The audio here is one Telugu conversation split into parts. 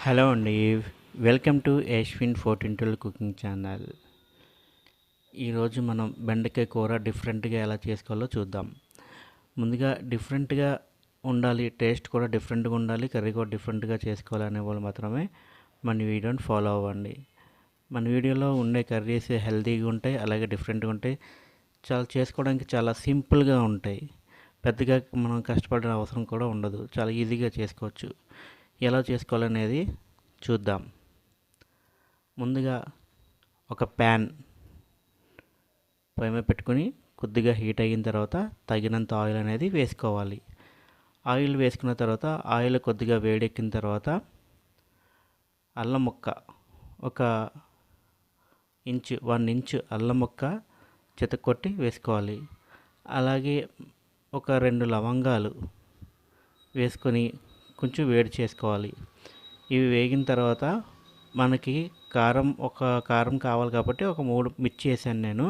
హలో అండి. Welcome to Yashwin 14 cooking channel. ఈరోజు మనం బెండకాయ కూర డిఫరెంట్గా ఎలా చేసుకోవాలో చూద్దాం. ముందుగా డిఫరెంట్గా ఉండాలి, టేస్ట్ కూడా డిఫరెంట్గా ఉండాలి, కర్రీ కూడా డిఫరెంట్గా చేసుకోవాలనే వాళ్ళు మాత్రమే మన వీడియోని ఫాలో అవ్వండి. మన వీడియోలో ఉండే కర్రీస్ హెల్తీగా ఉంటాయి, అలాగే డిఫరెంట్గా ఉంటాయి, చేసుకోవడానికి చాలా సింపుల్గా ఉంటాయి. పెద్దగా మనం కష్టపడిన అవసరం కూడా ఉండదు, చాలా ఈజీగా చేసుకోవచ్చు. ఎలా చేసుకోవాలనేది చూద్దాం. ముందుగా ఒక ప్యాన్ పొయ్యి మీద పెట్టుకుని కొద్దిగా హీట్ అయిన తర్వాత తగినంత ఆయిల్ అనేది వేసుకోవాలి. ఆయిల్ వేసుకున్న తర్వాత ఆయిల్ కొద్దిగా వేడెక్కిన తర్వాత అల్లం ముక్క ఒక 1 ఇంచు అల్లం ముక్క చితక్కొట్టి వేసుకోవాలి. అలాగే ఒక 2 లవంగాలు వేసుకొని కొంచెం వేడి చేసుకోవాలి. ఇవి వేగిన తర్వాత మనకి కారం కావాలి కాబట్టి ఒక 3 మిర్చి వేసాను నేను.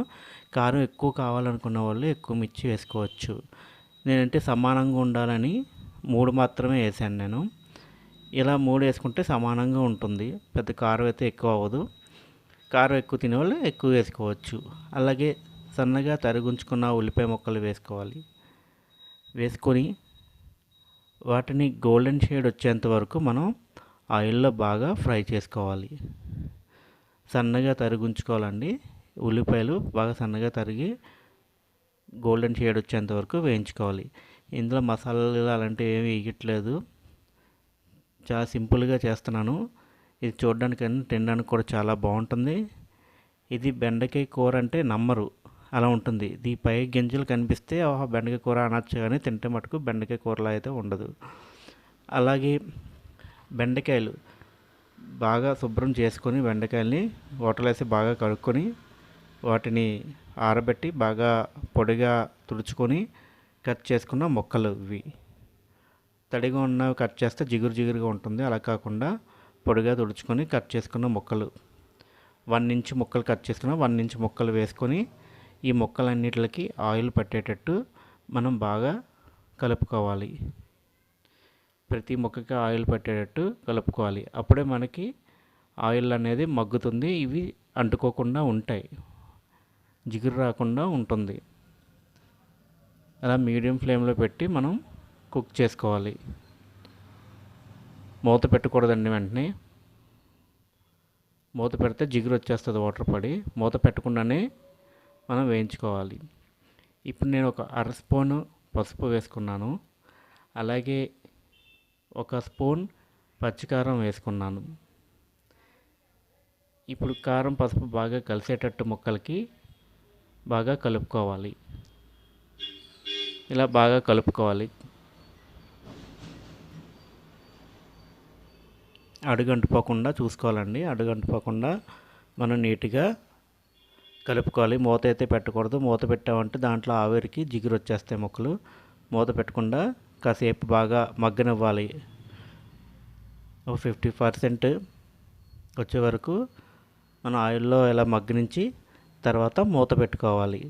కారం ఎక్కువ కావాలనుకున్న వాళ్ళు ఎక్కువ మిర్చి వేసుకోవచ్చు. నేనంటే సమానంగా ఉండాలని 3 మాత్రమే వేసాను నేను. ఇలా 3 వేసుకుంటే సమానంగా ఉంటుంది, పెద్ద కారం అయితే ఎక్కువ అవ్వదు. కారం ఎక్కువ తినేవాళ్ళు ఎక్కువ వేసుకోవచ్చు. అలాగే సన్నగా తరిగించుకున్న ఉల్లిపాయ ముక్కలు వేసుకోవాలి. వేసుకొని వాటిని గోల్డెన్ షేడ్ వచ్చేంత వరకు మనం ఆయిల్లో బాగా ఫ్రై చేసుకోవాలి. సన్నగా తరిగించుకోవాలండి. ఉల్లిపాయలు బాగా సన్నగా తరిగి గోల్డెన్ షేడ్ వచ్చేంత వరకు వేయించుకోవాలి. ఇందులో మసాలాలు అలాంటివి ఏమీ వేయట్లేదు, చాలా సింపుల్గా చేస్తున్నాను. ఇది చూడడానికి తినడానికి కూడా చాలా బాగుంటుంది. ఇది బెండకాయ కూర అంటే నమ్మరు, అలా ఉంటుంది. పై గింజలు కనిపిస్తే బెండకాయ కూర అనొచ్చు, కానీ తింటే మటుకు బెండకాయ కూరలా అయితే ఉండదు. అలాగే బెండకాయలు బాగా శుభ్రం చేసుకొని బెండకాయల్ని వాటర్లో వేసి బాగా కడుక్కొని వాటిని ఆరబెట్టి బాగా పొడిగా తుడుచుకొని కట్ చేసుకున్న ముక్కలు ఇవి. తడిగా ఉన్నవి కట్ చేస్తే జిగురుగా ఉంటుంది, అలా కాకుండా పొడిగా తుడుచుకొని కట్ చేసుకున్న ముక్కలు 1 ఇంచు ముక్కలు కట్ చేసుకున్న 1 ఇంచు ముక్కలు వేసుకొని ఈ ముక్కలన్నిటికి ఆయిల్ పట్టేటట్టు మనం బాగా కలుపుకోవాలి. ప్రతి ముక్కకి ఆయిల్ పట్టేటట్టు కలుపుకోవాలి. అప్పుడే మనకి ఆయిల్ అనేది మగ్గుతుంది, ఇవి అంటుకోకుండా ఉంటాయి, జిగురు రాకుండా ఉంటుంది. అలా మీడియం ఫ్లేమ్లో పెట్టి మనం కుక్ చేసుకోవాలి. మూత పెట్టకూడదండి. వెంటనే మూత పెడితే జిగురు వచ్చేస్తుంది వాటర్ పడి. మూత పెట్టకుండానే మనం వేయించుకోవాలి. ఇప్పుడు నేను ఒక 1/2 స్పూను పసుపు వేసుకున్నాను. అలాగే 1 స్పూన్ పచ్చికారం వేసుకున్నాను. ఇప్పుడు కారం పసుపు బాగా కలిసేటట్టు ముక్కలకి బాగా కలుపుకోవాలి. ఇలా బాగా కలుపుకోవాలి. అడుగంటుపోకుండా చూసుకోవాలండి. అడుగంటుపోకుండా మనం నీట్గా కలుపుకోవాలి. మూత అయితే పెట్టకూడదు. మూత పెట్టామంటే దాంట్లో ఆవిరికి జిగురు వచ్చేస్తాయి ముక్కలు. మూత పెట్టకుండా కాసేపు బాగా మగ్గనివ్వాలి. ఒక 50% వచ్చే వరకు మనం ఆయిల్లో ఇలా మగ్గనించి తర్వాత మూత పెట్టుకోవాలి.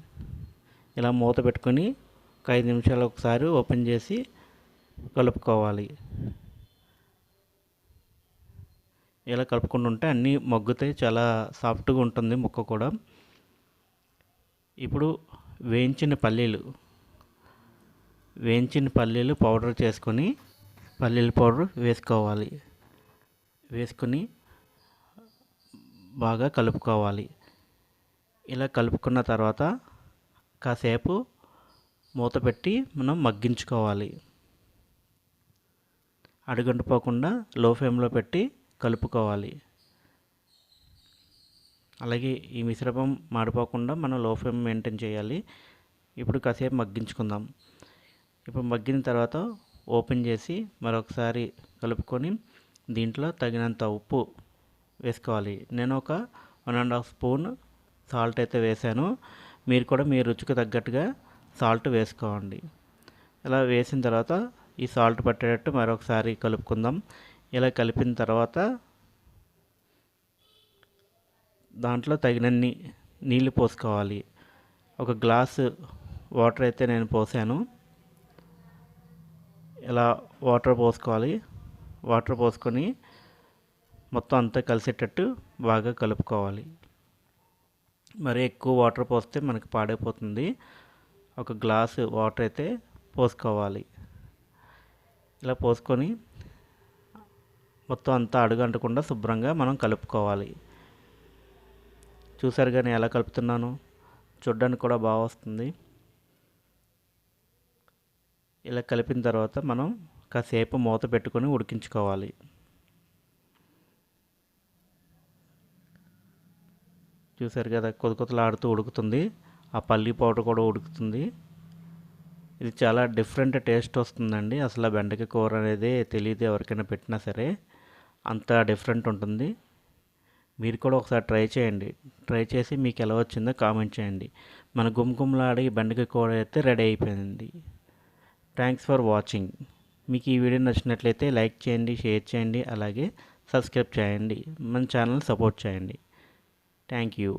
ఇలా మూత పెట్టుకొని ఒక 5 నిమిషాలు ఒకసారి ఓపెన్ చేసి కలుపుకోవాలి. ఇలా కలుపుకుంటూ ఉంటే అన్నీ మగ్గుతాయి, చాలా సాఫ్ట్గా ఉంటుంది ముక్క కూడా. ఇప్పుడు వేయించిన పల్లీలు పౌడర్ చేసుకొని పల్లీల పౌడర్ వేసుకోవాలి. వేసుకొని బాగా కలుపుకోవాలి. ఇలా కలుపుకున్న తర్వాత కాసేపు మూత పెట్టి మనం మగ్గించుకోవాలి. అడుగంటుపోకుండా లో ఫ్లేమ్లో పెట్టి కలుపుకోవాలి. అలాగే ఈ మిశ్రమం మాడిపోకుండా మనం లో ఫ్లేమ్ మెయింటైన్ చేయాలి. ఇప్పుడు కాసేపు మగ్గించుకుందాం. ఇప్పుడు మగ్గిన తర్వాత ఓపెన్ చేసి మరొకసారి కలుపుకొని దీంట్లో తగినంత ఉప్పు వేసుకోవాలి. నేను ఒక 1.5 స్పూన్ సాల్ట్ అయితే వేసాను. మీరు కూడా మీ రుచికి తగ్గట్టుగా సాల్ట్ వేసుకోండి. ఇలా వేసిన తర్వాత ఈ సాల్ట్ పట్టేటట్టు మరొకసారి కలుపుకుందాం. ఇలా కలిపిన తర్వాత దాంట్లో తగినన్ని నీళ్ళు పోసుకోవాలి. ఒక గ్లాసు వాటర్ అయితే నేను పోసాను. ఇలా వాటర్ పోసుకోవాలి. వాటర్ పోసుకొని మొత్తం అంతా కలిసేటట్టు బాగా కలుపుకోవాలి. మరి ఎక్కువ వాటర్ పోస్తే మనకి పాడైపోతుంది. ఒక గ్లాసు వాటర్ అయితే పోసుకోవాలి. ఇలా పోసుకొని మొత్తం అంతా అడుగంటకుండా శుభ్రంగా మనం కలుపుకోవాలి. చూసారు కానీ ఎలా కలుపుతున్నాను, చూడ్డానికి కూడా బాగా వస్తుంది. ఇలా కలిపిన తర్వాత మనం కాసేపు మూత పెట్టుకొని ఉడికించుకోవాలి. చూసారు కదా కొతకొతలాడుతూ ఉడుకుతుంది. ఆ పల్లి పౌడర్ కూడా ఉడుకుతుంది. ఇది చాలా డిఫరెంట్ టేస్ట్ వస్తుందండి. అసలు బెండకాయ కూర అనేది తెలియదు ఎవరికైనా పెట్టినా సరే, అంత డిఫరెంట్ ఉంటుంది. మీరు కూడా ఒకసారి ట్రై చేయండి. ట్రై చేసి మీకు ఎలా వచ్చిందో కామెంట్ చేయండి. మన గుమగుమలాడే బెండకాయ కూర అయితే రెడీ అయిపోయింది. Thanks for watching. మీకు ఈ వీడియో నచ్చినట్లయితే లైక్ చేయండి, షేర్ చేయండి, అలాగే సబ్స్క్రైబ్ చేయండి. మన ఛానల్ సపోర్ట్ చేయండి. Thank you.